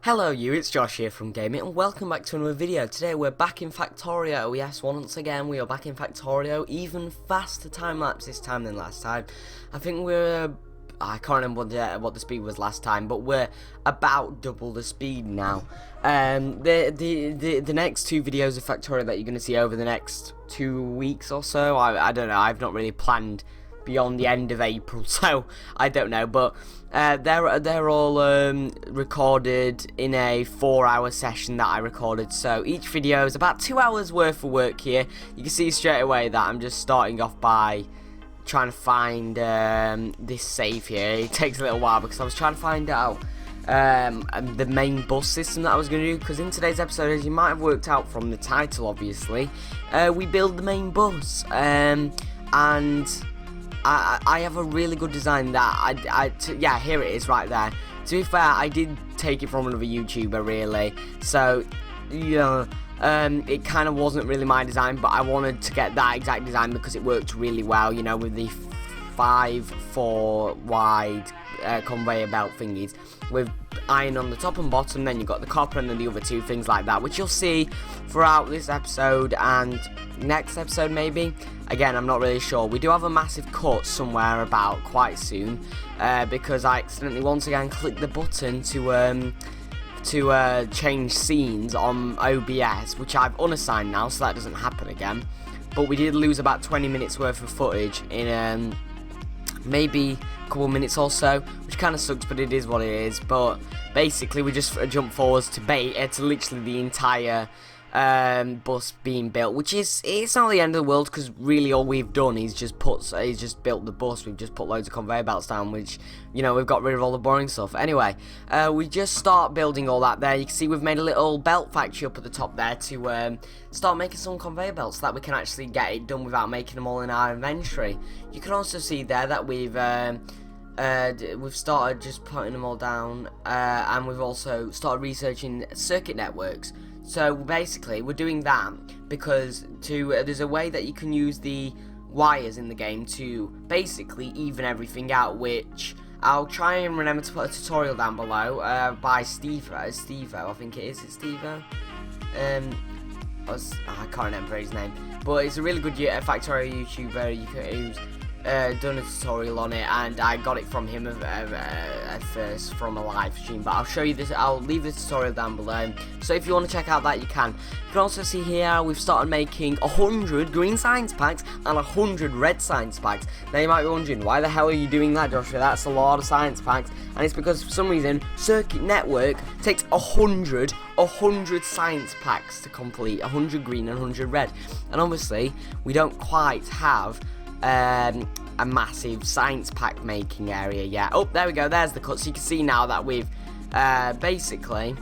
Hello you, it's Josh here from Gaming and welcome back to another video. Today we're back in Factorio. Yes, once again we are back in Factorio. Even faster time lapse this time than last time. I think I can't remember what the speed was last time, but we're about double the speed now. The next two videos of Factorio that you're going to see over the next 2 weeks or so, I don't know, I've not really planned beyond the end of April, so I don't know, but they're all recorded in a 4-hour session that I recorded. So each video is about 2 hours worth of work here. You can see straight away that I'm just starting off by trying to find this save here. It takes a little while because I was trying to find out the main bus system that I was going to do, because in today's episode, as you might have worked out from the title obviously, we build the main bus, and I have a really good design that yeah, here it is right there. To be fair, I did take it from another YouTuber really, so yeah, it kind of wasn't really my design, but I wanted to get that exact design because it worked really well, you know, with the 5-4 wide conveyor belt thingies with iron on the top and bottom, then you've got the copper and then the other two things like that, which you'll see throughout this episode and next episode maybe. Again, I'm not really sure. We do have a massive cut somewhere about quite soon, because I accidentally once again clicked the button to change scenes on OBS, which I've unassigned now, so that doesn't happen again. But we did lose about 20 minutes worth of footage in maybe a couple minutes or so, which kind of sucks, but it is what it is. But basically, we just jump forwards to literally the entire bus being built, which it's not the end of the world, because really all we've done is just built the bus. We've just put loads of conveyor belts down, which, you know, we've got rid of all the boring stuff. Anyway, we just start building all that there. You can see we've made a little belt factory up at the top there to start making some conveyor belts so that we can actually get it done without making them all in our inventory. You can also see there that we've started just putting them all down, and we've also started researching circuit networks. So basically, we're doing that because there's a way that you can use the wires in the game to basically even everything out, which I'll try and remember to put a tutorial down below by Stevo, I think it is. It's Stevo. I can't remember his name, but it's a really good Factorio YouTuber who's done a tutorial on it, and I got it from him at first from a live stream, but I'll show you this. I'll leave the tutorial down below, so if you want to check out that, you can. You can also see here we've started making 100 green science packs and 100 red science packs. Now you might be wondering, why the hell are you doing that, Joshua? That's a lot of science packs, and it's because for some reason Circuit Network takes 100 science packs to complete, 100 green and 100 red, and obviously we don't quite have a massive science pack making area yet. Oh, there we go, there's the cut. So you can see now that we've basically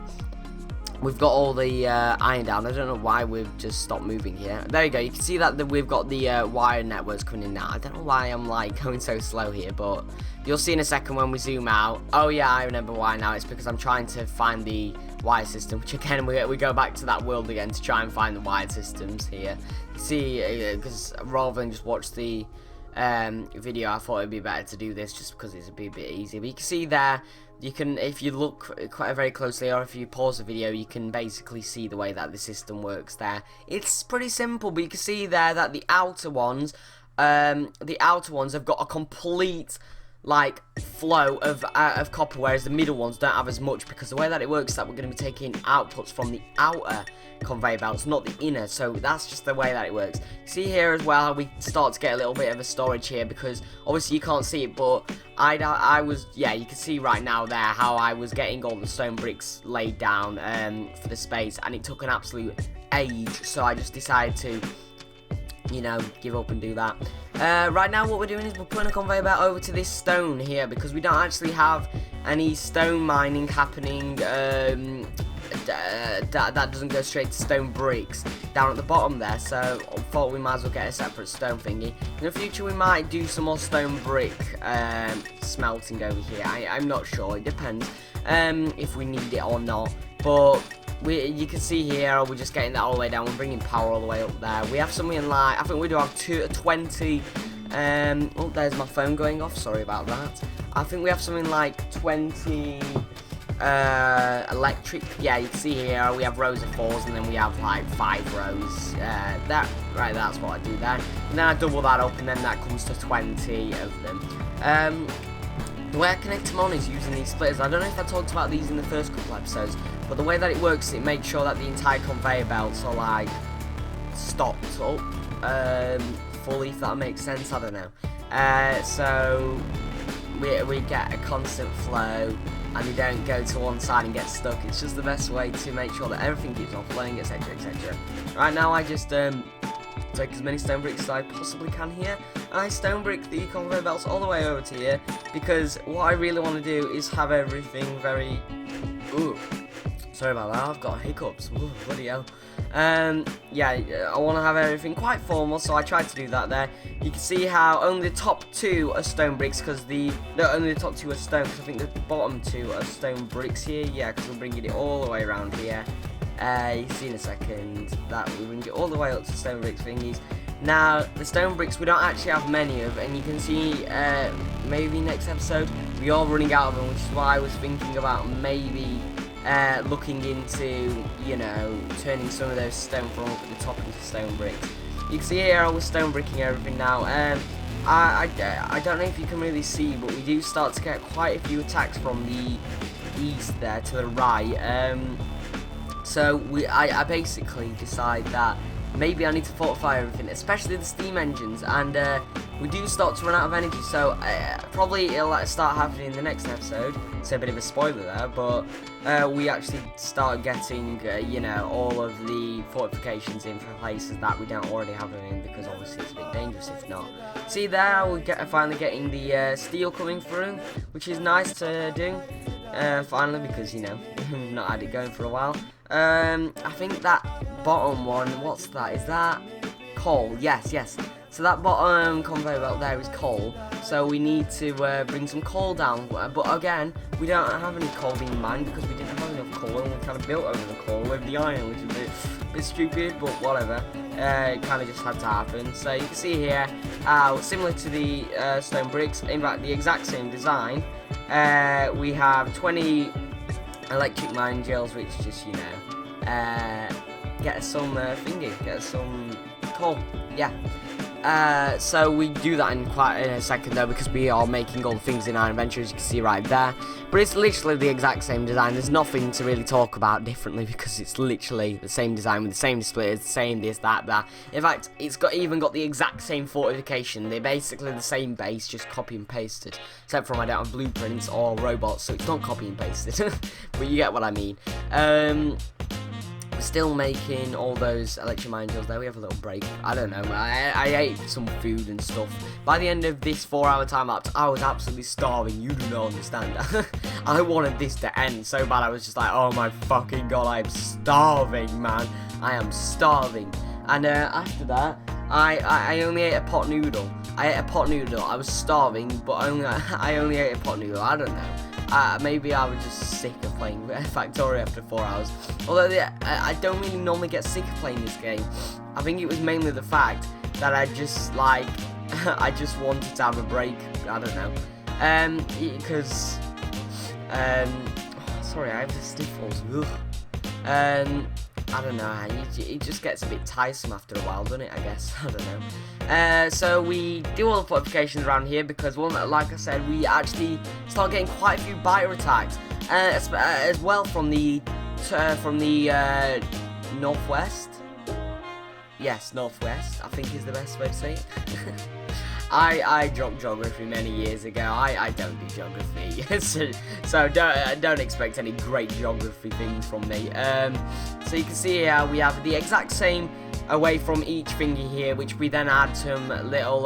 we've got all the iron down. I don't know why we've just stopped moving here. There you go, you can see that we've got the wire networks coming in now. I don't know why I'm like going so slow here, but you'll see in a second when we zoom out. Oh yeah, I remember why now. It's because I'm trying to find the wire system, which again we go back to that world again to try and find the wire systems here. You see, because rather than just watch the video, I thought it'd be better to do this just because it's a bit easier. But you can see there, you can, if you look quite very closely, or if you pause the video, you can basically see the way that the system works there. It's pretty simple, but you can see there that the outer ones have got a complete like flow of copper, whereas the middle ones don't have as much, because the way that it works is that we're going to be taking outputs from the outer conveyor belts, not the inner. So that's just the way that it works. See here as well how we start to get a little bit of a storage here, because obviously you can't see it, but I was, yeah, you can see right now there how I was getting all the stone bricks laid down for the space, and it took an absolute age, so I just decided to, you know, give up and do that. Right now what we're doing is we're putting a conveyor belt over to this stone here, because we don't actually have any stone mining happening that doesn't go straight to stone bricks down at the bottom there, so I thought we might as well get a separate stone thingy. In the future we might do some more stone brick smelting over here. I'm not sure, it depends if we need it or not, but you can see here we're just getting that all the way down. We're bringing power all the way up there. We have something like, I think we do have 20 oh, there's my phone going off, sorry about that. I think we have something like 20 electric. Yeah, you can see here we have rows of 4s, and then we have like 5 rows. That's what I do then. And then I double that up, and then that comes to 20 of them. The way I connect them on is using these splitters. I don't know if I talked about these in the first couple episodes, but the way that it works, it makes sure that the entire conveyor belts are like stopped up fully, if that makes sense. I don't know. So we get a constant flow, and they don't go to one side and get stuck. It's just the best way to make sure that everything keeps on flowing, etc, etc. Right now I just take as many stone bricks as I possibly can here, and I stone brick the conveyor belts all the way over to here, because what I really want to do is have everything very... Ooh, sorry about that, I've got hiccups. Ooh, bloody hell. Yeah, I want to have everything quite formal, so I tried to do that there. You can see how only the top 2 are stone bricks, because only the top 2 are stone, because I think the bottom 2 are stone bricks here. Yeah, because we're bringing it all the way around here. You see in a second that we bring it all the way up to stone bricks thingies. Now, the stone bricks we don't actually have many of, and you can see maybe next episode we are running out of them, which is why I was thinking about maybe looking into, you know, turning some of those stone from up at the top into stone bricks. You can see here I was stone bricking everything now. I don't know if you can really see, but we do start to get quite a few attacks from the east there to the right. So I basically decide that maybe I need to fortify everything, especially the steam engines, and we do start to run out of energy, so probably it'll start happening in the next episode. It's a bit of a spoiler there, but we actually start getting, you know, all of the fortifications in for places that we don't already have them in, because obviously it's a bit dangerous if not. See there, we're finally getting the steel coming through, which is nice to do, finally, because, you know, we've not had it going for a while. I think that bottom one, what's that? Is that coal? Yes. So that bottom conveyor belt there is coal. So we need to bring some coal down. But again, we don't have any coal being mined because we didn't have enough coal, and we kind of built over the coal with the iron, which is a bit stupid, but whatever. It kind of just had to happen. So you can see here how similar to the stone bricks, in fact the exact same design. We have 20 electric mine drills, which just, you know, get us some get us some coal. Yeah. So we do that in a second though, because we are making all the things in our inventory, as you can see right there. But it's literally the exact same design. There's nothing to really talk about differently, because it's literally the same design with the same displays, the same this, that. In fact, it's even got the exact same fortification. They're basically the same base, just copy and pasted. Except from I don't have blueprints or robots, so it's not copy and pasted. But you get what I mean. Still making all those electric mine drills there. We have a little break. I don't know. I ate some food and stuff. By the end of this 4-hour time lapse, I was absolutely starving. You do not understand. I wanted this to end so bad. I was just like, oh my fucking god, I'm starving, man. I am starving. And after that, I only ate a pot noodle. I ate a pot noodle. I was starving, but I only ate a pot noodle. I don't know. Maybe I was just sick of playing Factorio after 4 hours. Although I don't really normally get sick of playing this game. I think it was mainly the fact that I just like I just wanted to have a break. I don't know. Because sorry, I have the sniffles. I don't know, it just gets a bit tiresome after a while, doesn't it, I guess? I don't know. So we do all the fortifications around here because, well, like I said, we actually start getting quite a few biter attacks, as well from the northwest. Yes, northwest, I think is the best way to say it. I dropped geography many years ago. I don't do geography, so don't expect any great geography things from me. So you can see here we have the exact same away from each thingy here, which we then add some little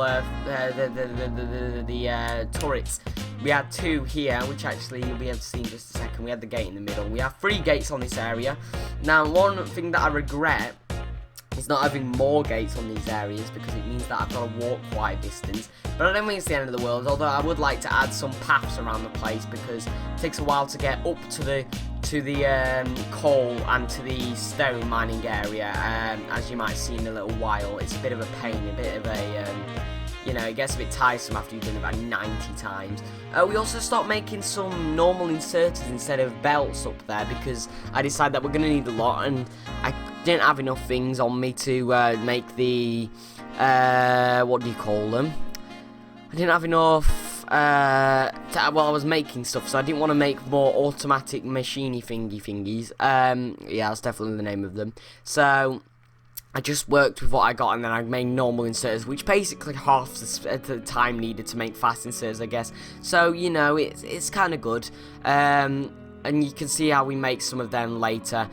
turrets. We had 2 here, which actually you'll be able to see in just a second. We had the gate in the middle. We have 3 gates on this area. Now, one thing that I regret is not having more gates on these areas, because it means that I've got to walk quite a distance. But I don't think it's the end of the world, although I would like to add some paths around the place, because it takes a while to get up to the coal and to the stone mining area. As you might see in a little while, it's a bit of a pain, a bit of a you know, it gets a bit tiresome after you've done it about 90 times. We also stopped making some normal inserters instead of belts up there because I decided that we're going to need a lot, and I didn't have enough things on me to make the, what do you call them? I didn't have enough, well, I was making stuff, so I didn't want to make more automatic machiney thingies. Yeah, that's definitely the name of them. So I just worked with what I got, and then I made normal inserters, which basically half the time needed to make fast inserters, I guess. So, you know, it's kind of good. And you can see how we make some of them later.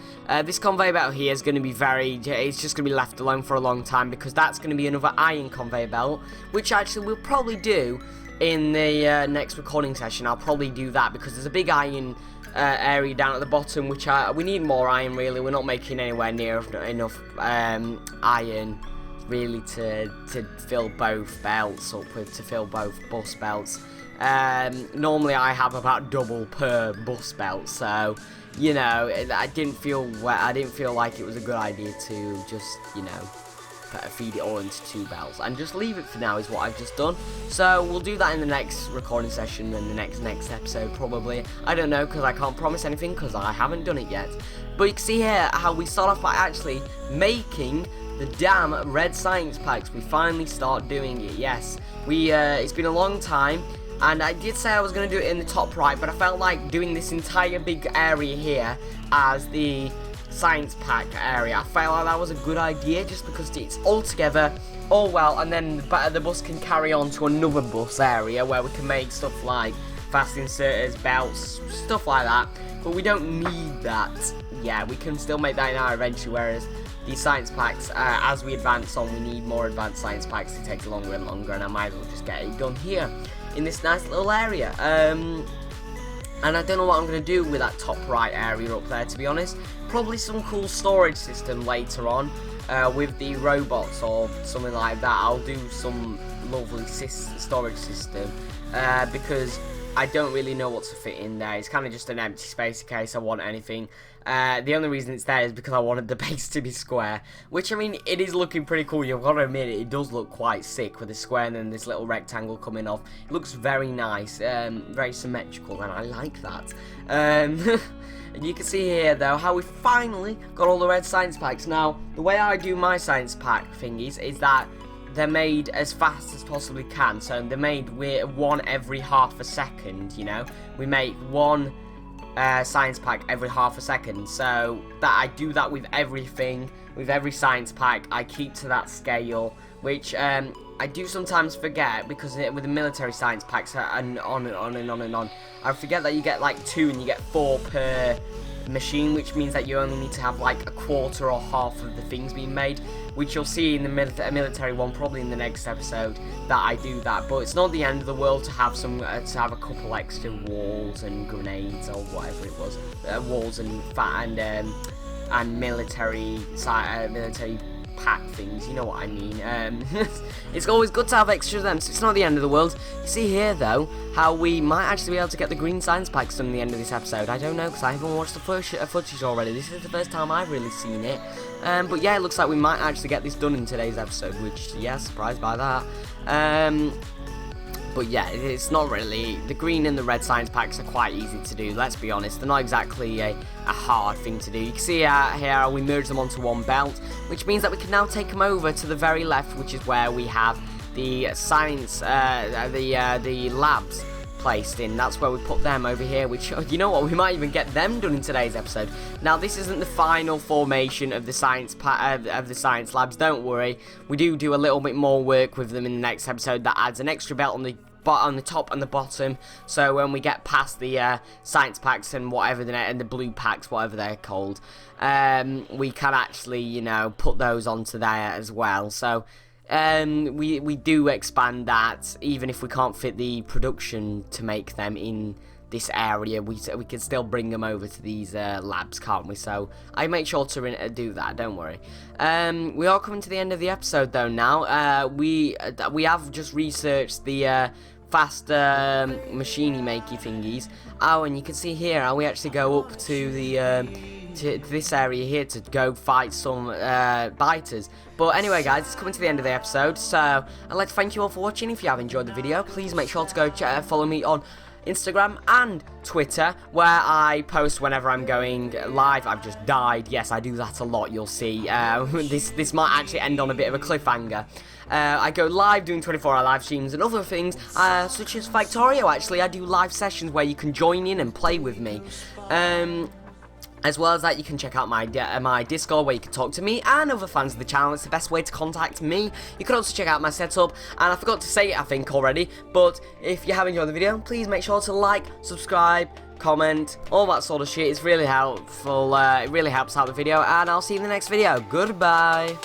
This conveyor belt here is going to be it's just going to be left alone for a long time, because that's going to be another iron conveyor belt, which actually we'll probably do in the next recording session. I'll probably do that, because there's a big iron area down at the bottom, which we need more iron, really. We're not making anywhere near enough iron, really, to fill both belts up with, to fill both bus belts. Normally I have about double per bus belt, so, you know, I didn't feel like it was a good idea to just, you know, feed it all into 2 belts and just leave it for now, is what I've just done. So we'll do that in the next recording session and the next episode, probably. I don't know, because I can't promise anything, because I haven't done it yet. But you can see here how we start off by actually making the damn red science packs. We finally start doing it. Yes, it's been a long time, and I did say I was going to do it in the top right, but I felt like doing this entire big area here as the science pack area, I felt like that was a good idea, just because it's all together, all well, and then the bus can carry on to another bus area where we can make stuff like fast inserters, belts, stuff like that. But we don't need that. Yeah, we can still make that now eventually, whereas these science packs, as we advance on, we need more advanced science packs to take longer and longer, and I might as well just get it done here in this nice little area. And I don't know what I'm going to do with that top right area up there, to be honest. Probably some cool storage system later on with the robots or something like that. I'll do some lovely storage system because I don't really know what to fit in there. It's kind of just an empty space in case I want anything. The only reason it's there is because I wanted the base to be square, which, I mean, it is looking pretty cool. You've got to admit it does look quite sick with the square and then this little rectangle coming off. It looks very nice, very symmetrical, and I like that. And you can see here, though, how we finally got all the red science packs. Now, the way I do my science pack thingies is that they're made as fast as possibly can. So they're made with one every half a second, you know. We make one science pack every half a second. So that I do that with everything, with every science pack. I keep to that scale, which I do sometimes forget, because with the military science packs and on and on and on and on, I forget that you get like 2 and you get 4 per machine, which means that you only need to have like a quarter or half of the things being made, which you'll see in the military one probably in the next episode that I do that. But it's not the end of the world to have some to have a couple extra walls and grenades or whatever it was, walls and military pack things, you know what I mean. It's always good to have extra of them, so it's not the end of the world. You see here, though, how we might actually be able to get the green science packs done at the end of this episode. I don't know, because I haven't watched the footage already. This is the first time I've really seen it. But yeah, it looks like we might actually get this done in today's episode, which, yeah, surprised by that. But yeah, it's not really, the green and the red science packs are quite easy to do, let's be honest. They're not exactly a hard thing to do. You can see here how we merge them onto one belt, which means that we can now take them over to the very left, which is where we have the science, the labs placed in. That's where we put them over here, which, you know what, we might even get them done in today's episode. Now, this isn't the final formation of the science labs, don't worry. We do a little bit more work with them in the next episode that adds an extra belt on the top and the bottom, so when we get past the science packs and whatever and the blue packs, whatever they're called, we can actually, you know, put those onto there as well. So we do expand that, even if we can't fit the production to make them in this area, we can still bring them over to these labs, can't we? So I make sure to do that, don't worry. We are coming to the end of the episode, though, now. We have just researched the fast machiney makey thingies. Oh, and you can see here how we actually go up to the to this area here to go fight some biters. But anyway, guys, it's coming to the end of the episode, so I'd like to thank you all for watching. If you have enjoyed the video, please make sure to go follow me on Instagram and Twitter, where I post whenever I'm going live. I've just died. Yes, I do that a lot, you'll see. This might actually end on a bit of a cliffhanger. I go live doing 24-hour live streams and other things, such as Factorio. Actually, I do live sessions where you can join in and play with me. As well as that, you can check out my Discord, where you can talk to me and other fans of the channel. It's the best way to contact me. You can also check out my setup, and I forgot to say it, I think, already, but if you have enjoyed the video, please make sure to like, subscribe, comment, all that sort of shit. It's really helpful. It really helps out the video, and I'll see you in the next video. Goodbye.